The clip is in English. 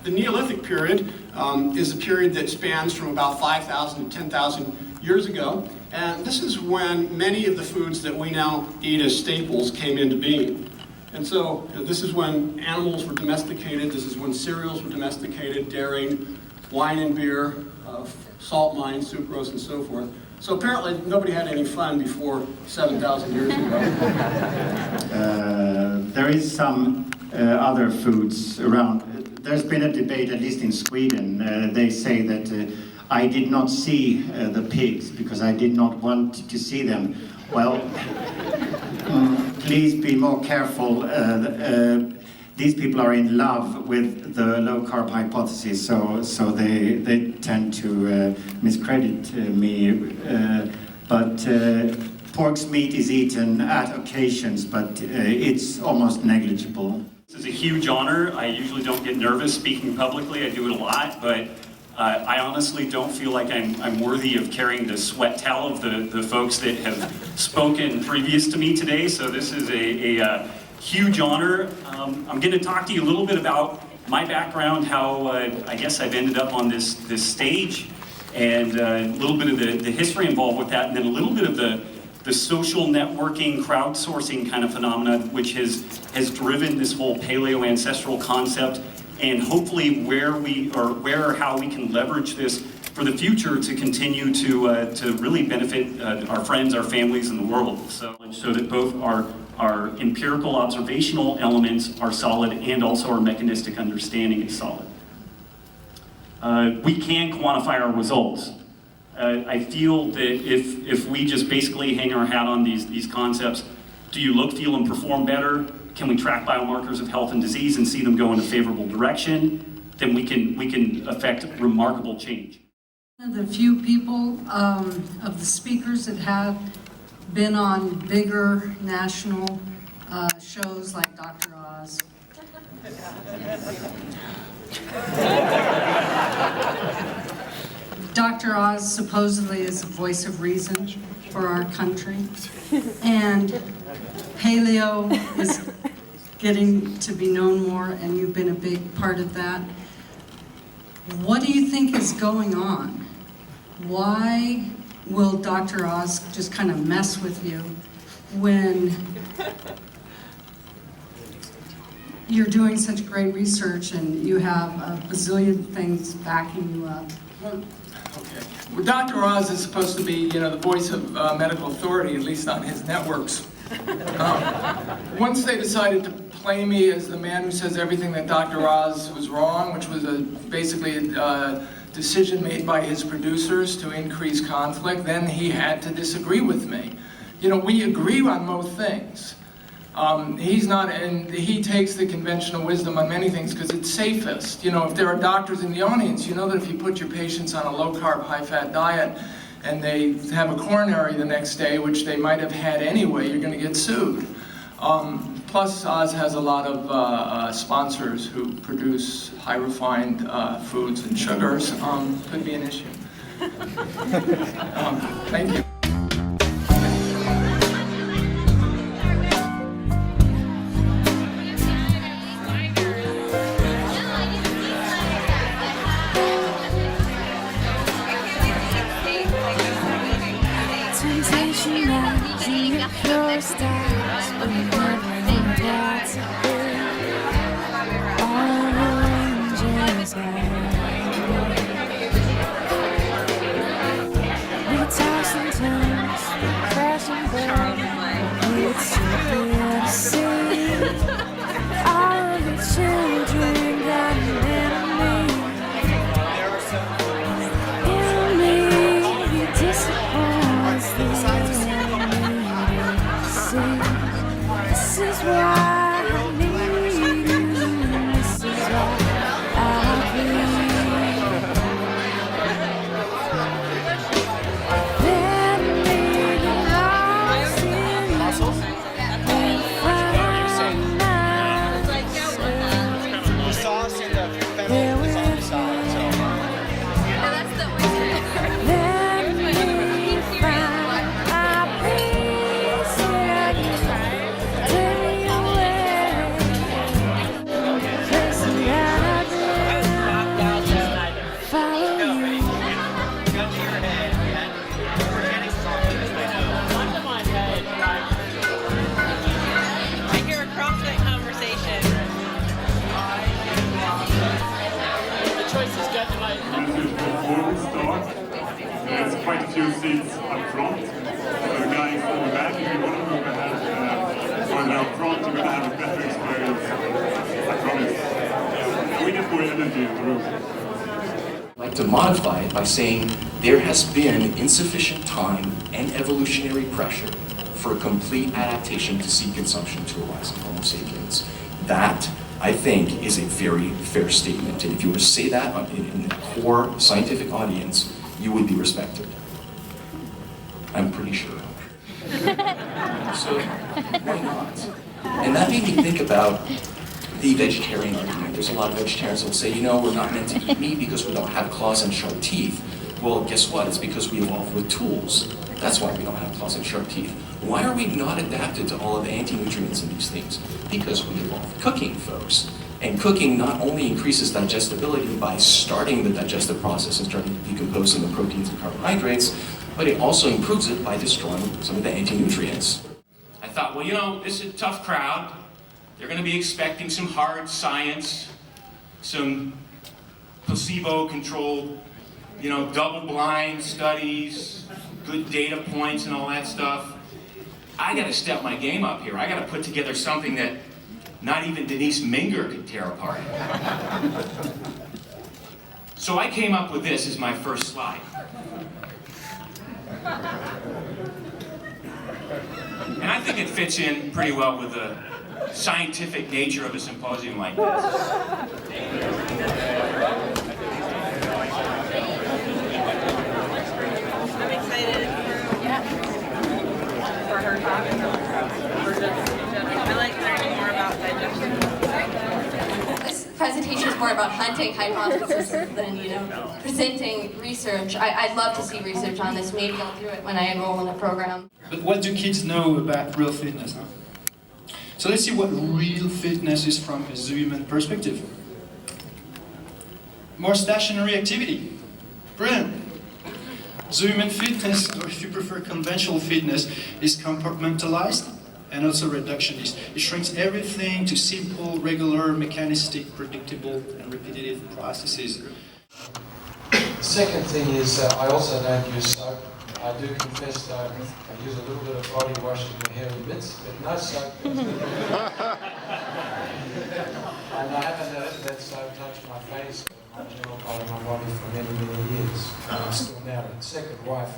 The Neolithic period is a period that spans from about 5,000 to 10,000 years ago, and this is when many of the foods that we now eat as staples came into being. And so this is when animals were domesticated, this is when cereals were domesticated, dairy, wine and beer, salt mines, sucrose, and so forth. So apparently nobody had any fun before 7,000 years ago. There is some other foods around. There's been a debate, at least in Sweden. They say that I did not see the pigs because I did not want to see them. Well, please be more careful. These people are in love with the low-carb hypothesis, so they tend to miscredit me. But pork's meat is eaten at occasions, but it's almost negligible. This is a huge honor. I usually don't get nervous speaking publicly. I do it a lot, but I honestly don't feel like I'm worthy of carrying the sweat towel of the folks that have spoken previous to me today. So this is a huge honor. I'm going to talk to you a little bit about my background, how I guess I've ended up on this stage, and a little bit of the history involved with that, and then a little bit of the social networking, crowdsourcing kind of phenomena, which has driven this whole paleo ancestral concept, and hopefully where or how we can leverage this for the future to continue to really benefit our friends, our families, and the world. So that both our empirical observational elements are solid and also our mechanistic understanding is solid. We can quantify our results. I feel that if we just basically hang our hat on these concepts, do you look, feel, and perform better? Can we track biomarkers of health and disease and see them go in a favorable direction? Then we can affect remarkable change. One of the few people of the speakers that have been on bigger national shows like Dr. Oz. Dr. Oz supposedly is the voice of reason for our country, and paleo is getting to be known more, and you've been a big part of that. What do you think is going on? Why will Dr. Oz just kind of mess with you when you're doing such great research and you have a bazillion things backing you up? Okay. Well, Dr. Oz is supposed to be, the voice of medical authority, at least on his networks. Once they decided to play me as the man who says everything that Dr. Oz was wrong, which was basically a decision made by his producers to increase conflict, then he had to disagree with me. We agree on most things. He's not, and he takes the conventional wisdom on many things because it's safest. If there are doctors in the audience, you know that if you put your patients on a low-carb, high-fat diet and they have a coronary the next day, which they might have had anyway, you're going to get sued. Plus, Oz has a lot of sponsors who produce high-refined foods and sugars. Could be an issue. Thank you. This is before we start. There's quite a few seats up front. So the guys in the back, if you want to move ahead, further up front, you're going to have a better experience. I promise. We get more energy in the room. I'd like to modify it by saying there has been insufficient time and evolutionary pressure for a complete adaptation to seed consumption to arise in Homo sapiens. That, I think, is a very fair statement. And if you were to say that in the core scientific audience, you would be respected. I'm pretty sure. So, why not? And that made me think about the vegetarian argument. There's a lot of vegetarians that will say, you know, we're not meant to eat meat because we don't have claws and sharp teeth. Well, guess what? It's because we evolved with tools. That's why we don't have claws and sharp teeth. Why are we not adapted to all of the anti-nutrients in these things? Because we evolved cooking, folks. And cooking not only increases digestibility by starting the digestive process and starting decomposing the proteins and carbohydrates, but it also improves it by destroying some of the anti-nutrients. I thought, well, you know, this is a tough crowd. They're going to be expecting some hard science, some placebo-controlled, you know, double-blind studies, good data points and all that stuff. I got to step my game up here. I got to put together something that not even Denise Minger could tear apart. So I came up with this as my first slide. And I think it fits in pretty well with the scientific nature of a symposium like this. I'm excited for her talk and for just in general. I like learning more about digestion. This presentation is more about hunting hypotheses than, you know, presenting research. I'd love to see research on this. Maybe I'll do it when I enroll in a program. But what do kids know about real fitness? Huh? So let's see what real fitness is from a human perspective. More stationary activity. Brilliant. Human fitness, or if you prefer conventional fitness, is compartmentalized and also reductionist. It shrinks everything to simple, regular, mechanistic, predictable, and repetitive processes. Second thing is I also don't use soap. I do confess that I use a little bit of body wash in the hairy bits, but no soap. And I haven't let that soap touch my face or my general part of my body for many, many years. And I'm still married. Second wife.